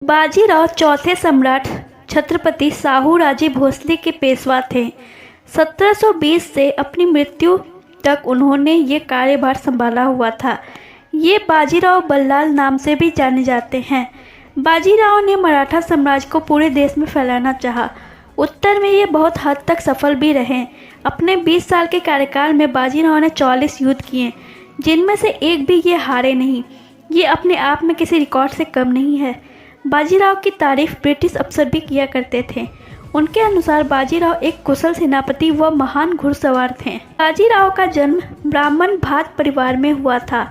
बाजीराव चौथे सम्राट छत्रपति शाहू राजे भोसले के पेशवा थे। 1720 से अपनी मृत्यु तक उन्होंने ये कार्यभार संभाला हुआ था। ये बाजीराव बल्लाल नाम से भी जाने जाते हैं। बाजीराव ने मराठा साम्राज्य को पूरे देश में फैलाना चाहा। उत्तर में ये बहुत हद तक सफल भी रहे। अपने 20 साल के कार्यकाल में बाजीराव ने 44 युद्ध किए, जिनमें से एक भी ये हारे नहीं। ये अपने आप में किसी रिकॉर्ड से कम नहीं है। बाजीराव की तारीफ ब्रिटिश अफसर भी किया करते थे। उनके अनुसार बाजीराव एक कुशल सेनापति व महान घुड़सवार थे। बाजीराव का जन्म ब्राह्मण भाट परिवार में हुआ था।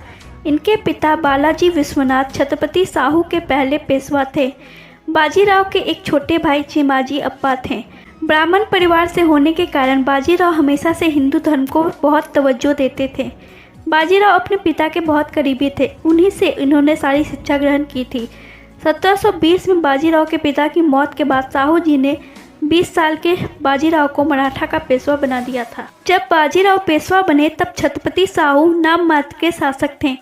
इनके पिता बालाजी विश्वनाथ छत्रपति शाहू के पहले पेशवा थे। बाजीराव के एक छोटे भाई चिमाजी अप्पा थे। ब्राह्मण परिवार से होने के कारण बाजीराव हमेशा से हिंदू धर्म को बहुत तवज्जो देते थे। बाजीराव अपने पिता के बहुत करीबी थे। उन्हीं से इन्होंने सारी शिक्षा ग्रहण की थी। 1720 में बाजीराव के पिता की मौत के बाद शाहू जी ने 20 साल के बाजीराव को मराठा का पेशवा बना दिया था। जब बाजीराव पेशवा बने तब छत्रपति शाहू नाम मात्र के शासक थे।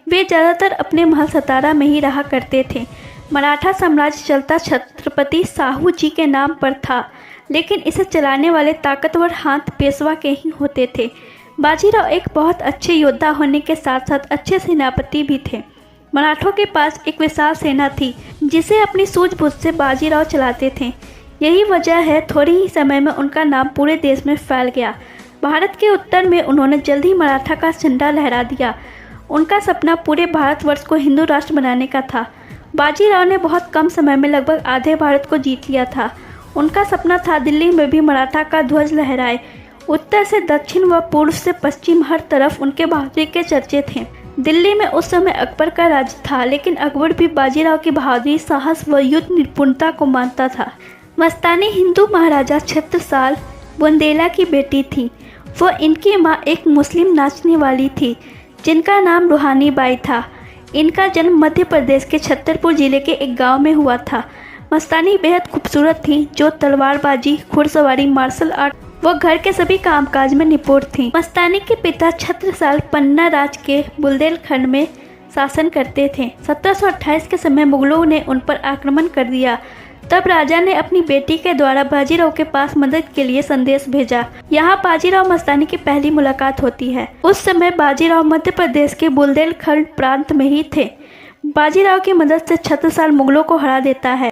वे ज़्यादातर अपने महल सतारा में ही रहा करते थे। मराठा साम्राज्य चलता छत्रपति शाहू जी के नाम पर था, लेकिन इसे चलाने वाले ताकतवर हाथ पेशवा के ही होते थे। बाजीराव एक बहुत अच्छे योद्धा होने के साथ साथ अच्छे सेनापति भी थे। मराठों के पास एक विशाल सेना थी, जिसे अपनी सूझबूझ से बाजीराव चलाते थे। यही वजह है थोड़ी ही समय में उनका नाम पूरे देश में फैल गया। भारत के उत्तर में उन्होंने जल्द ही मराठा का झंडा लहरा दिया। उनका सपना पूरे भारतवर्ष को हिंदू राष्ट्र बनाने का था। बाजीराव ने बहुत कम समय में लगभग आधे भारत को जीत लिया था। उनका सपना था दिल्ली में भी मराठा का ध्वज लहराए। उत्तर से दक्षिण व पूर्व से पश्चिम हर तरफ उनके बहादुरी के चर्चे थे। दिल्ली में उस समय अकबर का राज था, लेकिन अकबर भी बाजीराव की बहादुरी, साहस व युद्ध निपुणता को मानता था। मस्तानी हिंदू महाराजा छत्रसाल बुंदेला की बेटी थी। वह इनकी मां एक मुस्लिम नाचने वाली थी, जिनका नाम रूहानी बाई था। इनका जन्म मध्य प्रदेश के छतरपुर जिले के एक गांव में हुआ था। मस्तानी बेहद खूबसूरत थी, जो तलवारबाजी, घुड़सवारी, मार्शल आर्ट वो घर के सभी कामकाज में निपुण थी। मस्तानी के पिता छत्रसाल पन्ना राज के बुंदेलखंड में शासन करते थे। 1728 के समय मुगलों ने उन पर आक्रमण कर दिया। तब राजा ने अपनी बेटी के द्वारा बाजीराव के पास मदद के लिए संदेश भेजा। यहाँ बाजीराव मस्तानी की पहली मुलाकात होती है। उस समय बाजीराव मध्य प्रदेश के बुंदेलखंड प्रांत में ही थे। बाजीराव की मदद से छत्रसाल मुगलों को हरा देता है।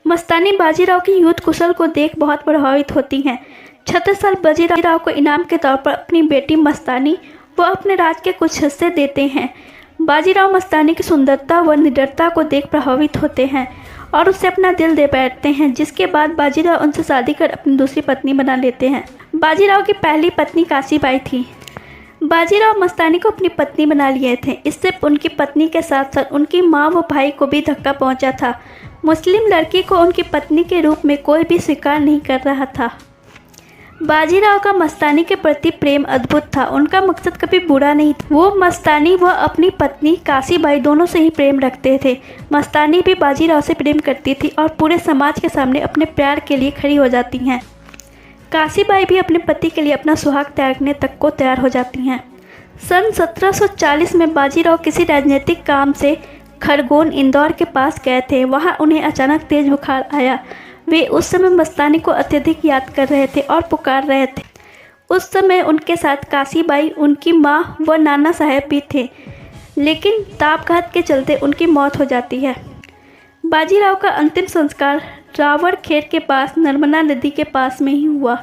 मस्तानी बाजीराव की युद्ध कुशल को देख बहुत प्रभावित होती हैं। छत्रसाल बाजीराव को इनाम के तौर पर अपनी बेटी मस्तानी व अपने राज के कुछ हिस्से देते हैं। बाजीराव मस्तानी की सुंदरता व निडरता को देख प्रभावित होते हैं और उससे अपना दिल दे बैठते हैं, जिसके बाद बाजीराव उनसे शादी कर अपनी दूसरी पत्नी बना लेते हैं। बाजीराव की पहली पत्नी काशीबाई थी। बाजीराव मस्तानी को अपनी पत्नी बना लिए थे। इससे उनकी पत्नी के साथ साथ उनकी माँ व भाई को भी धक्का पहुंचा था। मुस्लिम लड़की को उनकी पत्नी के रूप में कोई भी स्वीकार नहीं कर रहा था। बाजीराव का मस्तानी के प्रति प्रेम अद्भुत था। उनका मकसद कभी बुरा नहीं था। वो मस्तानी व अपनी पत्नी काशीबाई दोनों से ही प्रेम रखते थे। मस्तानी भी बाजीराव से प्रेम करती थी और पूरे समाज के सामने अपने प्यार के लिए खड़ी हो जाती हैं। काशीबाई भी अपने पति के लिए अपना सुहाग त्यागने तक को तैयार हो जाती हैं। सन 1740 में बाजीराव किसी राजनीतिक काम से खरगोन इंदौर के पास गए थे। वहाँ उन्हें अचानक तेज बुखार आया। वे उस समय मस्तानी को अत्यधिक याद कर रहे थे और पुकार रहे थे। उस समय उनके साथ काशीबाई, उनकी माँ व नाना साहब भी थे, लेकिन तापघात के चलते उनकी मौत हो जाती है। बाजीराव का अंतिम संस्कार रावड़खेर के पास नर्मदा नदी के पास में ही हुआ।